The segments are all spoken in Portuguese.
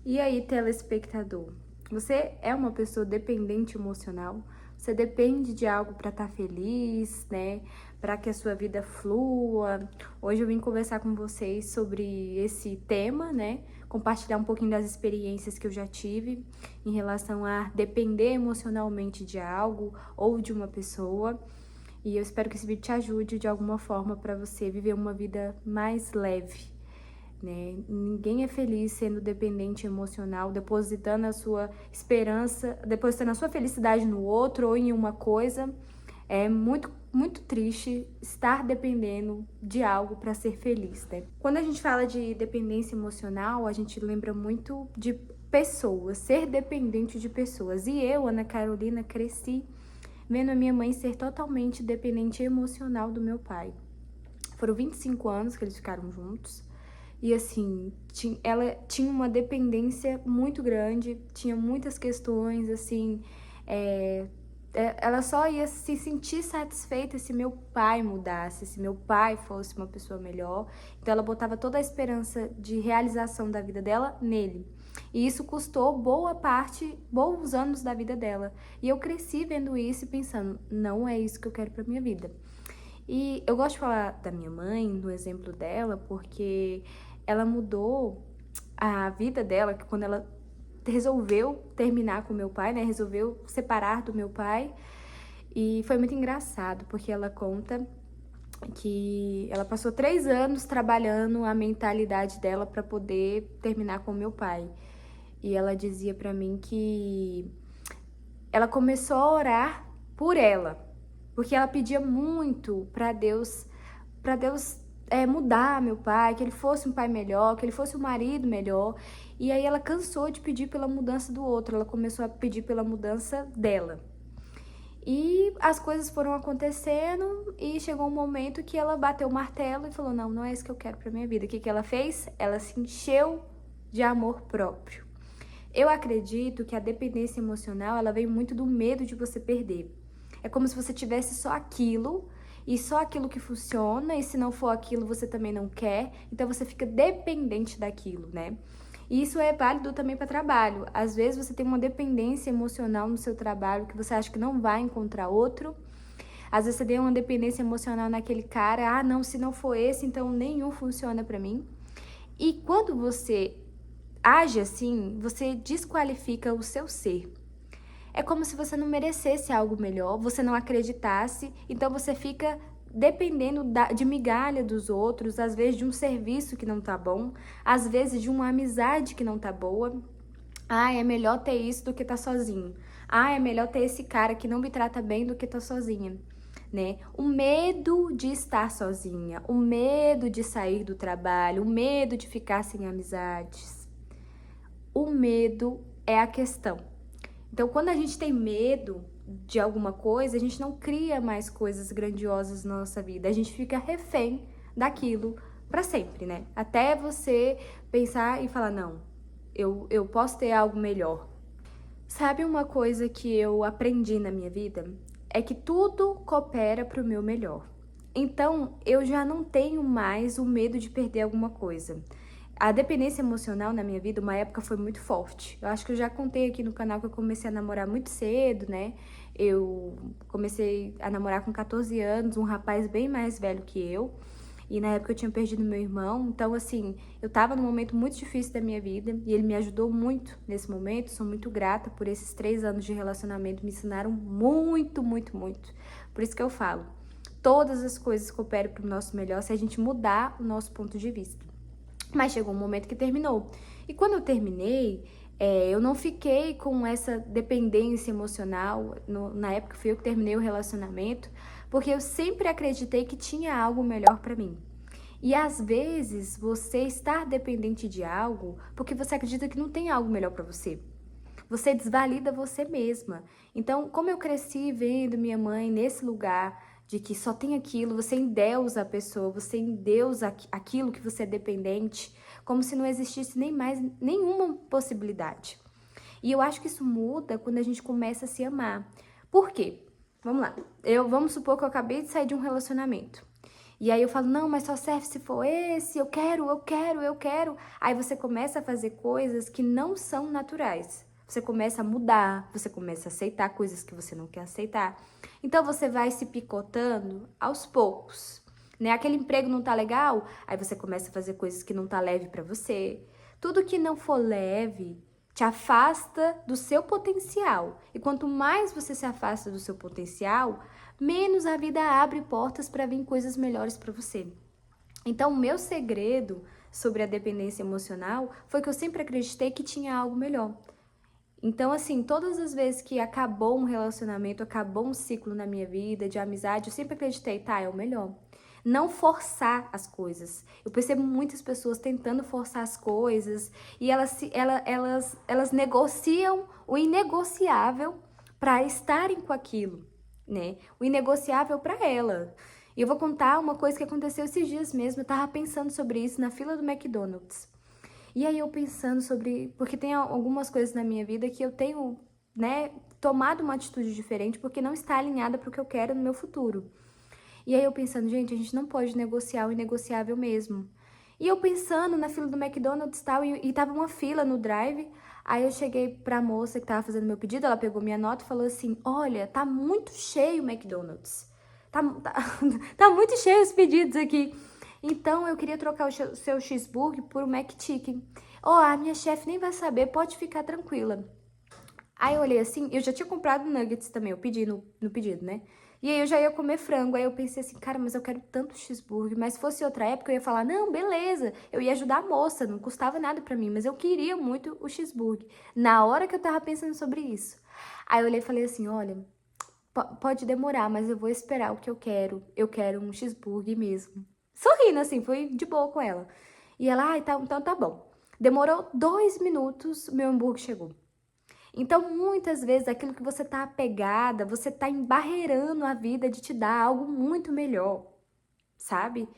E aí, telespectador, você é uma pessoa dependente emocional? Você depende de algo para estar feliz, né? Para que a sua vida flua. Hoje eu vim conversar com vocês sobre esse tema, né? Compartilhar um pouquinho das experiências que eu já tive em relação a depender emocionalmente de algo ou de uma pessoa. E eu espero que esse vídeo te ajude de alguma forma para você viver uma vida mais leve, né? Ninguém é feliz sendo dependente emocional, depositando a sua esperança, depositando a sua felicidade no outro ou em uma coisa. É muito triste estar dependendo de algo para ser feliz, né? Quando a gente fala de dependência emocional, a gente lembra muito de pessoas, ser dependente de pessoas. E eu, Ana Carolina, cresci vendo a minha mãe ser totalmente dependente emocional do meu pai. Foram 25 anos que eles ficaram juntos. E assim, ela tinha uma dependência muito grande, tinha muitas questões, assim, ela só ia se sentir satisfeita se meu pai mudasse, se meu pai fosse uma pessoa melhor. Então ela botava toda a esperança de realização da vida dela nele. E isso custou bons anos da vida dela. E eu cresci vendo isso e pensando, não é isso que eu quero pra minha vida. E eu gosto de falar da minha mãe, do exemplo dela, porque ela mudou a vida dela, que quando ela resolveu terminar com meu pai, né, resolveu separar do meu pai, e foi muito engraçado, porque ela conta que ela passou 3 anos trabalhando a mentalidade dela para poder terminar com meu pai. E ela dizia para mim que ela começou a orar por ela, porque ela pedia muito para Deus mudar meu pai, que ele fosse um pai melhor, que ele fosse um marido melhor. E aí ela cansou de pedir pela mudança do outro, ela começou a pedir pela mudança dela. E as coisas foram acontecendo e chegou um momento que ela bateu o martelo e falou, não, não é isso que eu quero pra minha vida. O que ela fez? Ela se encheu de amor próprio. Eu acredito que a dependência emocional, ela vem muito do medo de você perder. É como se você tivesse só aquilo e só aquilo que funciona, e se não for aquilo, você também não quer, então você fica dependente daquilo, né? E isso é válido também para trabalho. Às vezes você tem uma dependência emocional no seu trabalho que você acha que não vai encontrar outro. Às vezes você tem uma dependência emocional naquele cara, ah, não, se não for esse, então nenhum funciona para mim. E quando você age assim, você desqualifica o seu ser. É como se você não merecesse algo melhor, você não acreditasse, então você fica dependendo de migalha dos outros, às vezes de um serviço que não tá bom, às vezes de uma amizade que não tá boa. Ah, é melhor ter isso do que tá sozinho. Ah, é melhor ter esse cara que não me trata bem do que tá sozinha, né? O medo de estar sozinha, o medo de sair do trabalho, o medo de ficar sem amizades. O medo é a questão. Então, quando a gente tem medo de alguma coisa, a gente não cria mais coisas grandiosas na nossa vida. A gente fica refém daquilo para sempre, né? Até você pensar e falar, não, eu posso ter algo melhor. Sabe uma coisa que eu aprendi na minha vida? É que tudo coopera para o meu melhor. Então, eu já não tenho mais o medo de perder alguma coisa. A dependência emocional na minha vida, uma época foi muito forte. Eu acho que eu já contei aqui no canal que eu comecei a namorar muito cedo, né? Eu comecei a namorar com 14 anos, um rapaz bem mais velho que eu. E na época eu tinha perdido meu irmão, então assim, eu tava num momento muito difícil da minha vida e ele me ajudou muito nesse momento. Sou muito grata por esses 3 anos de relacionamento, me ensinaram muito, muito, muito. Por isso que eu falo, todas as coisas cooperam para o nosso melhor se a gente mudar o nosso ponto de vista. Mas chegou um momento que terminou. E quando eu terminei, eu não fiquei com essa dependência emocional. Na época fui eu que terminei o relacionamento, porque eu sempre acreditei que tinha algo melhor pra mim. E às vezes você está dependente de algo porque você acredita que não tem algo melhor pra você. Você desvalida você mesma. Então, como eu cresci vendo minha mãe nesse lugar de que só tem aquilo, você endeusa a pessoa, você endeusa aquilo que você é dependente, como se não existisse nem mais nenhuma possibilidade. E eu acho que isso muda quando a gente começa a se amar. Por quê? Vamos lá. Vamos supor que eu acabei de sair de um relacionamento. E aí eu falo, não, mas só serve se for esse, eu quero, eu quero, eu quero. Aí você começa a fazer coisas que não são naturais. Você começa a mudar, você começa a aceitar coisas que você não quer aceitar. Então você vai se picotando aos poucos, né? Aquele emprego não tá legal, aí você começa a fazer coisas que não tá leve pra você. Tudo que não for leve te afasta do seu potencial. E quanto mais você se afasta do seu potencial, menos a vida abre portas para vir coisas melhores para você. Então, o meu segredo sobre a dependência emocional foi que eu sempre acreditei que tinha algo melhor. Então, assim, todas as vezes que acabou um relacionamento, acabou um ciclo na minha vida de amizade, eu sempre acreditei, tá, é o melhor. Não forçar as coisas. Eu percebo muitas pessoas tentando forçar as coisas e elas negociam o inegociável para estarem com aquilo, né? O inegociável para ela. E eu vou contar uma coisa que aconteceu esses dias mesmo. Eu tava pensando sobre isso na fila do McDonald's. E aí eu pensando sobre... Porque tem algumas coisas na minha vida que eu tenho, né, tomado uma atitude diferente porque não está alinhada para o que eu quero no meu futuro. E aí eu pensando, gente, a gente não pode negociar o inegociável mesmo. E eu pensando na fila do McDonald's e tava uma fila no drive. Aí eu cheguei pra moça que tava fazendo meu pedido, ela pegou minha nota e falou assim, olha, tá muito cheio o McDonald's. Tá muito cheio os pedidos aqui. Então, eu queria trocar o seu cheeseburger por um McChicken. A minha chefe nem vai saber, pode ficar tranquila. Aí eu olhei assim, eu já tinha comprado nuggets também, eu pedi no pedido, né? E aí eu já ia comer frango, aí eu pensei assim, cara, mas eu quero tanto cheeseburger, mas se fosse outra época eu ia falar, não, beleza, eu ia ajudar a moça, não custava nada pra mim, mas eu queria muito o cheeseburger, na hora que eu tava pensando sobre isso. Aí eu olhei e falei assim, olha, pode demorar, mas eu vou esperar o que eu quero um cheeseburger mesmo. Sorrindo assim, fui de boa com ela. E ela, então tá bom. Demorou 2 minutos, meu hambúrguer chegou. Então, muitas vezes, aquilo que você tá apegada, você tá embarreirando a vida de te dar algo muito melhor, sabe?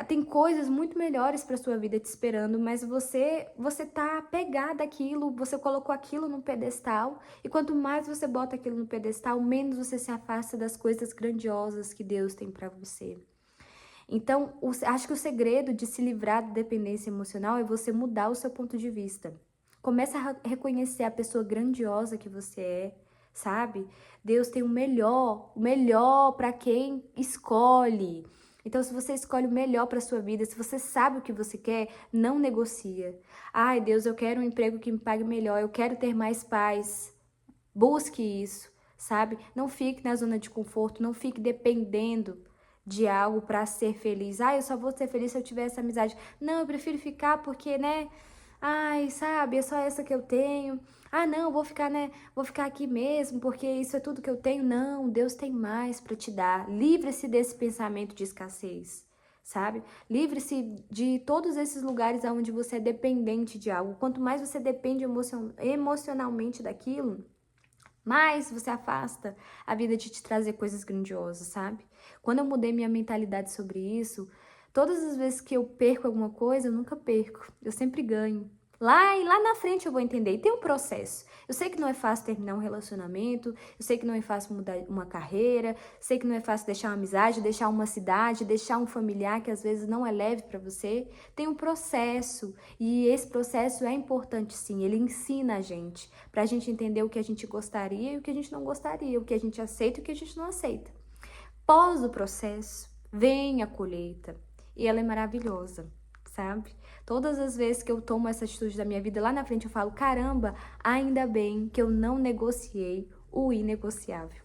Tem coisas muito melhores para sua vida te esperando, mas você tá apegada àquilo, você colocou aquilo no pedestal, e quanto mais você bota aquilo no pedestal, menos você se afasta das coisas grandiosas que Deus tem para você. Então, acho que o segredo de se livrar da dependência emocional é você mudar o seu ponto de vista. Começa a reconhecer a pessoa grandiosa que você é, sabe? Deus tem o melhor para quem escolhe. Então, se você escolhe o melhor para sua vida, se você sabe o que você quer, não negocia. Ai, Deus, eu quero um emprego que me pague melhor, eu quero ter mais paz. Busque isso, sabe? Não fique na zona de conforto, não fique dependendo de algo para ser feliz. Eu só vou ser feliz se eu tiver essa amizade. Não, eu prefiro ficar porque, né? Ai, sabe, é só essa que eu tenho. Não, vou ficar, né? Vou ficar aqui mesmo, porque isso é tudo que eu tenho. Não, Deus tem mais para te dar. Livre-se desse pensamento de escassez, sabe? Livre-se de todos esses lugares onde você é dependente de algo. Quanto mais você depende emocionalmente daquilo, mais você afasta a vida de te trazer coisas grandiosas, sabe? Quando eu mudei minha mentalidade sobre isso, todas as vezes que eu perco alguma coisa, eu nunca perco, eu sempre ganho. Lá na frente eu vou entender. E tem um processo. Eu sei que não é fácil terminar um relacionamento, eu sei que não é fácil mudar uma carreira, sei que não é fácil deixar uma amizade, deixar uma cidade, deixar um familiar que às vezes não é leve para você. Tem um processo e esse processo é importante sim, ele ensina a gente, pra gente entender o que a gente gostaria e o que a gente não gostaria, o que a gente aceita e o que a gente não aceita. Pós o processo, vem a colheita e ela é maravilhosa, sabe? Todas as vezes que eu tomo essa atitude da minha vida, lá na frente eu falo, caramba, ainda bem que eu não negociei o inegociável.